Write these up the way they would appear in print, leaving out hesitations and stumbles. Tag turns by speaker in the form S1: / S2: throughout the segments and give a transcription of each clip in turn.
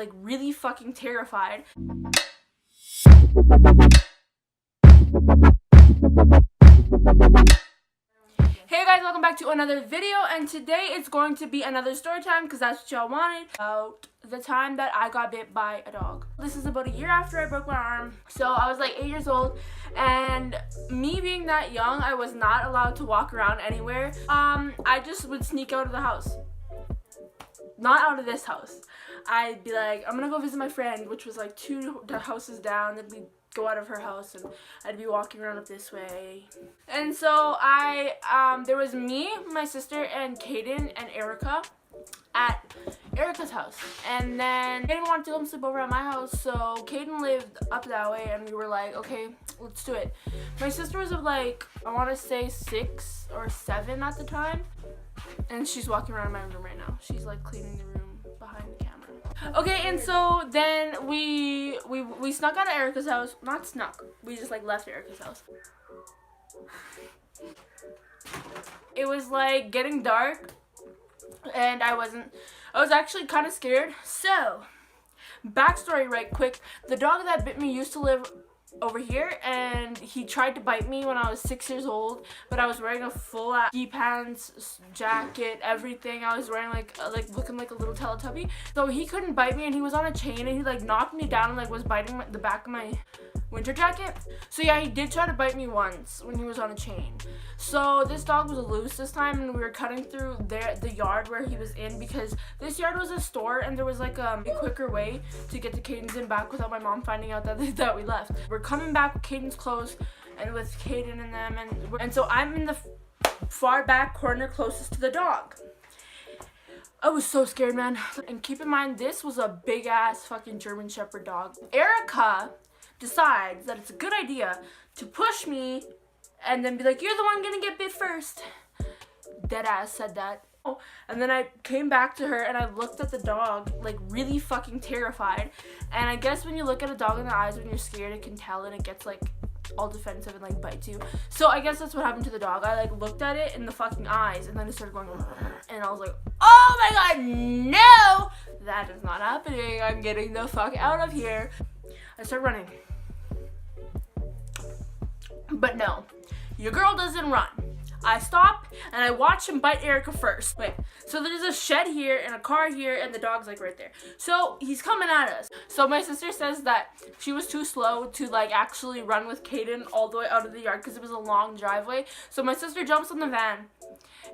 S1: like really fucking terrified. Hey guys, welcome back to another video, and today it's going to be another story time because that's what y'all wanted, about the time that I got bit by a dog. This is about a year after I broke my arm, so I was like 8 years old, and me being that young, I was not allowed to walk around anywhere. I just would sneak out of the house. Not out of this house. I'd be like, I'm gonna go visit my friend, which was like 2 houses down. Then we'd go out of her house and I'd be walking around up this way. And so there was me, my sister, and Kaden and Erica at Erica's house. And then Kaden wanted to come sleep over at my house, so Kaden lived up that way, and we were like, okay, let's do it. My sister was of like, I want to say 6 or 7 at the time. And she's walking around my room right now. She's like cleaning the room behind the camera. Okay, and so then we snuck out of Erica's house. Not snuck. We just like left Erica's house. It was like getting dark, and I was actually kind of scared. So, backstory right quick. The dog that bit me used to live over here, and he tried to bite me when I was 6 years old, but I was wearing a full ski pants, jacket, everything. I was wearing like looking like a little Teletubby, so he couldn't bite me, and he was on a chain, and he like knocked me down and like was biting the back of my winter jacket. So yeah, he did try to bite me once when he was on a chain. So this dog was loose this time, and we were cutting through the yard where he was in, because this yard was a store, and there was like a quicker way to get to Caden's in back without my mom finding out that we left. We're coming back with Caden's clothes and with Caden and them, and so I'm in the far back corner closest to the dog. I was so scared, man. And keep in mind, this was a big ass fucking German Shepherd dog. Erica decides that it's a good idea to push me and then be like, you're the one gonna get bit first. Deadass said that. And then I came back to her and I looked at the dog like really fucking terrified. And I guess when you look at a dog in the eyes when you're scared, it can tell, and it gets like all defensive and like bites you. So I guess that's what happened to the dog. I like looked at it in the fucking eyes, and then it started going and I was like, oh my god, no, that is not happening. I'm getting the fuck out of here. I start running. But no, your girl doesn't run. I stop and I watch him bite Erica first. Wait, so there's a shed here and a car here, and the dog's like right there. So he's coming at us. So my sister says that she was too slow to like actually run with Kaden all the way out of the yard because it was a long driveway. So my sister jumps in the van,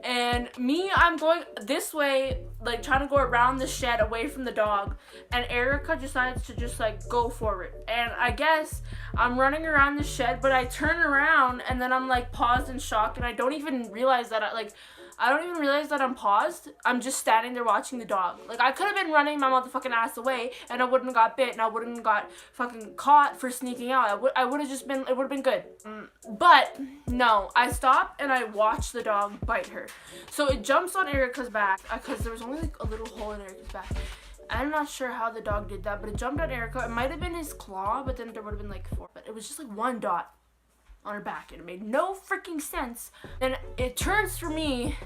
S1: and me, I'm going this way, like trying to go around the shed away from the dog, and Erica decides to just like go for it. And I guess I'm running around the shed, but I turn around and then I'm like paused in shock, and I don't even realize that I don't even realize that I'm paused. I'm just standing there watching the dog. Like, I could have been running my motherfucking ass away, and I wouldn't have got bit, and I wouldn't have got fucking caught for sneaking out. I would have just been, it would have been good. But no, I stop and I watch the dog bite her. So it jumps on Erica's back, because there was only like a little hole in Erica's back. I'm not sure how the dog did that, but it jumped on Erica. It might have been his claw, but then there would have been like 4. But it was just like 1 dot on her back, and it made no freaking sense. And it turns for me,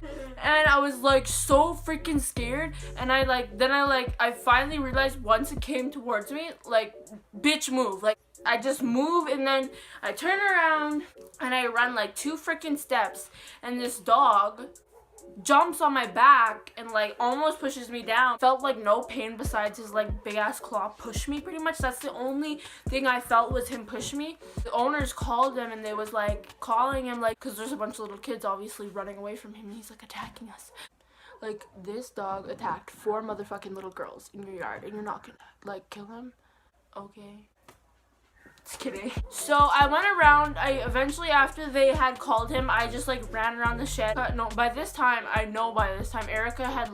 S1: and I was like so freaking scared, and I finally realized once it came towards me, like, bitch, move. Like, I just move, and then I turn around and I run like 2 freaking steps, and this dog jumps on my back and like almost pushes me down. Felt like no pain besides his like big ass claw push me, pretty much. That's the only thing I felt was him push me. The owners called him, and they was like calling him, like, because there's a bunch of little kids obviously running away from him, and he's like attacking us. Like, this dog attacked 4 motherfucking little girls in your yard, and you're not gonna like kill him? Okay. Just kidding. So I went around. Eventually, after they had called him, I just like ran around the shed. No, by this time Erica had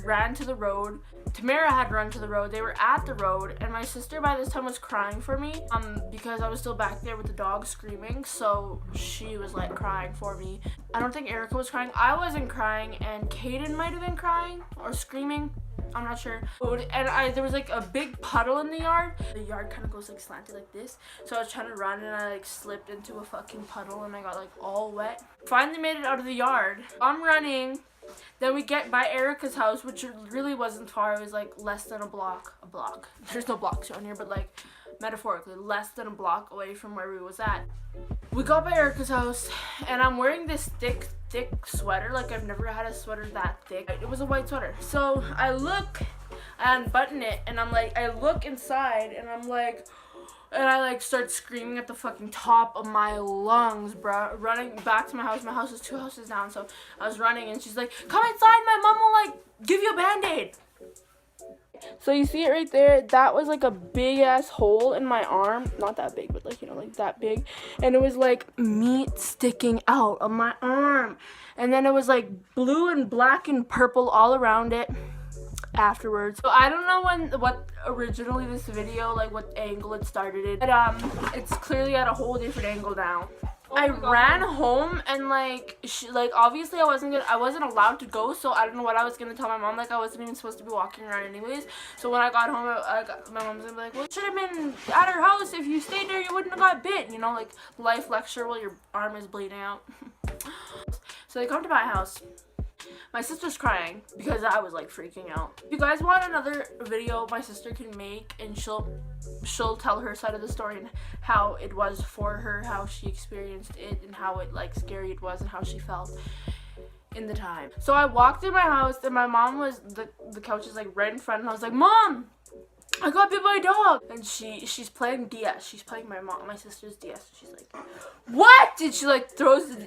S1: ran to the road. Tamara had run to the road. They were at the road, and my sister by this time was crying for me because I was still back there with the dog screaming, so she was like crying for me. I don't think Erica was crying. I wasn't crying, and Kaden might have been crying or screaming. I'm not sure. And there was like a big puddle in the yard. The yard kind of goes like slanted like this. So I was trying to run, and I like slipped into a fucking puddle, and I got like all wet. Finally made it out of the yard. I'm running, Then we get by Erica's house, which really wasn't far. It was like less than a block. There's no blocks around here, but like metaphorically, less than a block away from where we was at. We got by Erica's house, and I'm wearing this thick sweater. Like, I've never had a sweater that thick. It was a white sweater. So I look and button it, and I'm like, I look inside, and I'm like, and I like start screaming at the fucking top of my lungs, bruh. Running back to my house. My house is 2 houses down, so I was running, and she's like, come inside, my mom will like give you a band-aid. So you see it right there, that was like a big ass hole in my arm. Not that big, but like, you know, like that big. And it was like meat sticking out of my arm. And then it was like blue and black and purple all around it afterwards. So I don't know what originally this video, like what angle it started in, but it's clearly at a whole different angle now. I ran home, and like obviously I wasn't allowed to go, so I don't know what I was gonna tell my mom. Like, I wasn't even supposed to be walking around anyways. So when I got home, my mom's gonna be like, well, you should have been at her house. If you stayed there, you wouldn't have got bit, you know, like life lecture while your arm is bleeding out. So they come to my house. My sister's crying because I was like freaking out. If you guys want another video my sister can make, and she'll tell her side of the story and how it was for her, how she experienced it, and how it like scary it was, and how she felt in the time. So I walked in my house, and my mom was the couch is like right in front, and I was like, Mom, I got bit by a dog. And she's playing DS. She's playing my sister's DS. She's like, what? And she like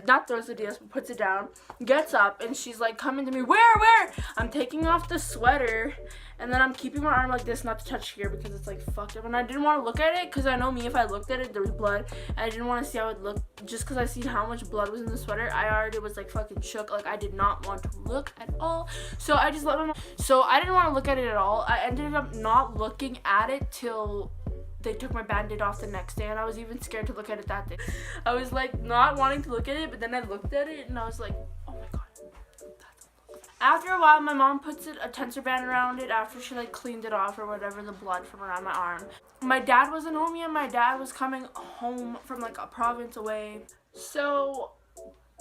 S1: not throws the DS, but puts it down, gets up, and she's like coming to me, where? I'm taking off the sweater, and then I'm keeping my arm like this, not to touch here because it's like fucked up. And I didn't want to look at it because I know me, if I looked at it, there was blood. And I didn't want to see how it looked. Just because I seen how much blood was in the sweater, I already was like fucking shook. Like, I did not want to look at all. So I just let my mom. So I didn't want to look at it at all. I ended up not looking at it till they took my band-aid off the next day, and I was even scared to look at it that day. I was like not wanting to look at it, but then I looked at it and I was like, oh my god. After a while, my mom puts a tensor band around it after she like cleaned it off or whatever, the blood from around my arm. My dad wasn't home yet. My dad was coming home from like a province away. So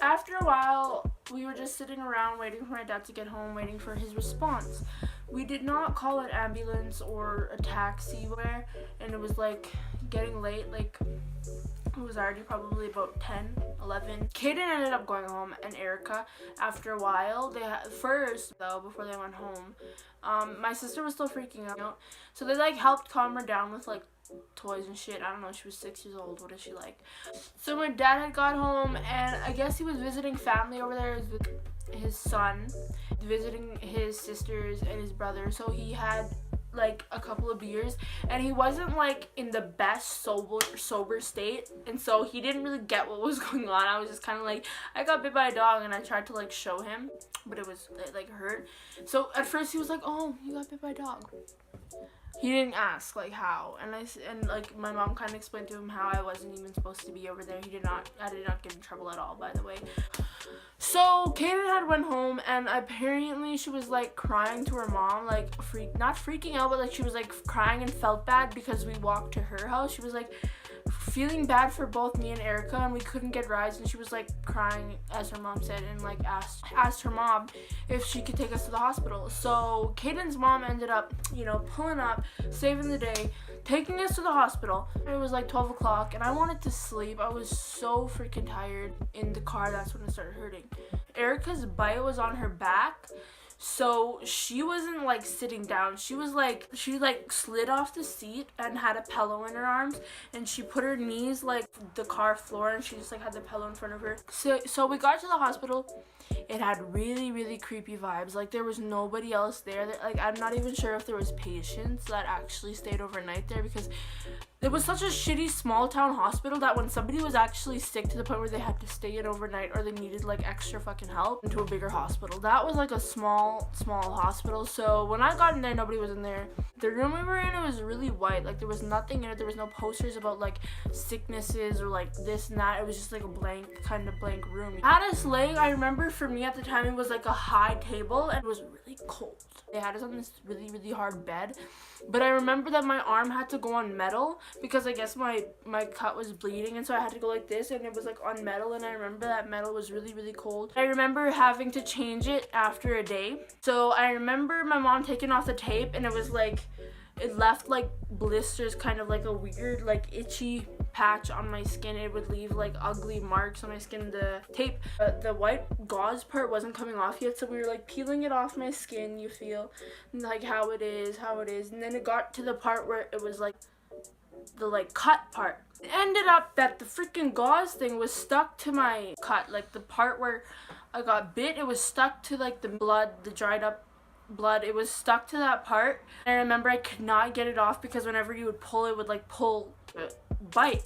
S1: after a while, we were just sitting around waiting for my dad to get home, waiting for his response. We did not call an ambulance or a taxi where, and it was like getting late, like it was already probably about 10, 11. Kaden ended up going home, and Erica, after a while, before they went home, my sister was still freaking out. So they like helped calm her down with like toys and shit. I don't know, she was 6 years old. What is she like? So my dad had got home, and I guess he was visiting family over there with his son, visiting his sisters and his brother. So he had like a couple of beers, and he wasn't like in the best sober state, and so he didn't really get what was going on. I was just kind of like, I got bit by a dog, and I tried to like show him, but it like hurt. So at first he was like, oh, you got bit by a dog. He didn't ask like how, and like my mom kind of explained to him how I wasn't even supposed to be over there. I did not get in trouble at all, by the way. So Kaden had went home, and apparently she was like crying to her mom, like not freaking out, but like she was like crying and felt bad because we walked to her house. She was like feeling bad for both me and Erica, and we couldn't get rides, and she was like crying, as her mom said, and like asked her mom if she could take us to the hospital. So Kaden's mom ended up, you know, pulling up, saving the day, taking us to the hospital. It was like 12 o'clock, and I wanted to sleep. I was so freaking tired. In the car, that's when it started hurting. Erica's bite was on her back, so she wasn't like sitting down. She slid off the seat and had a pillow in her arms, and she put her knees like the car floor, and she just like had the pillow in front of her. So we got to the hospital. It had really, really creepy vibes. Like, there was nobody else there. Like, I'm not even sure if there was patients that actually stayed overnight there, because it was such a shitty small town hospital that when somebody was actually sick to the point where they had to stay in overnight or they needed like extra fucking help into a bigger hospital, that was like a small small hospital. So when I got in there, nobody was in there. The room we were in, it was really white. Like there was nothing in it. There was no posters about like sicknesses or like this and that. It was just like a blank room. At us laying, I remember for me at the time, it was like a high table and it was really cold. They had us on this really hard bed, but I remember that my arm had to go on metal because I guess my cut was bleeding, and so I had to go like this, and it was like on metal, and I remember that metal was really cold. I remember having to change it after a day. So I remember my mom taking off the tape, and it was like it left like blisters, kind of like a weird like itchy patch on my skin. It would leave like ugly marks on my skin. The tape, the white gauze part wasn't coming off yet, so we were like peeling it off my skin. You feel like how it is, and then it got to the part where it was like the like cut part. It ended up that the freaking gauze thing was stuck to my cut, like the part where I got bit. It was stuck to like the blood, the dried up blood. It was stuck to that part. And I remember I could not get it off because whenever you would pull, it would like bite,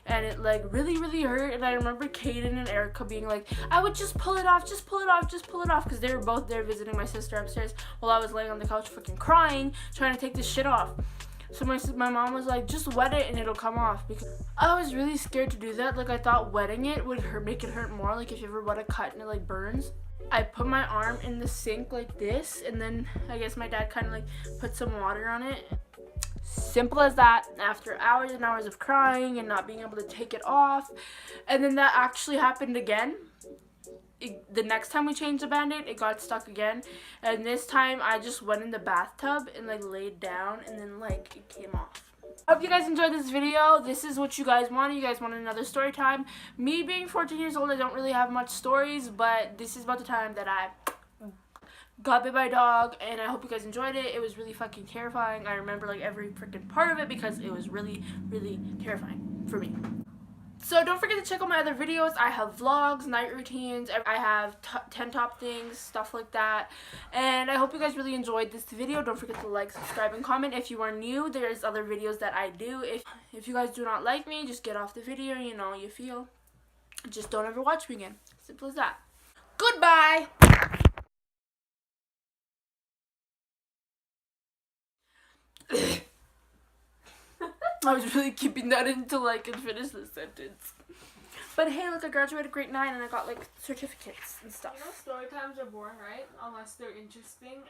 S1: and it like really hurt. And I remember Kaden and Erica being like, I would just pull it off, because they were both there visiting my sister upstairs while I was laying on the couch fucking crying, trying to take this shit off. So my mom was like, just wet it and it'll come off, because I was really scared to do that. Like I thought wetting it would make it hurt more, like if you ever wet a cut and it like burns. I put my arm in the sink like this, and then I guess my dad kind of like put some water on it. Simple as that. After hours and hours of crying and not being able to take it off, and then that actually happened again. The next time we changed the band-aid, it got stuck again, and this time I just went in the bathtub and like laid down, and then like it came off. I hope you guys enjoyed this video. This is what you guys wanted. You guys wanted another story time. Me being 14 years old, I don't really have much stories, but this is about the time that I got bit by a dog, and I hope you guys enjoyed it. It was really fucking terrifying. I remember like every freaking part of it because it was really terrifying for me. So don't forget to check out my other videos. I have vlogs, night routines, I have 10 top things, stuff like that. And I hope you guys really enjoyed this video. Don't forget to like, subscribe, and comment. If you are new, there's other videos that I do. If you guys do not like me, just get off the video, you know, you feel. Just don't ever watch me again. Simple as that. Goodbye! I was really keeping that until I could finish the sentence. But hey, look, I graduated grade 9 and I got like certificates and stuff.
S2: You know, story times are boring, right? Unless they're interesting.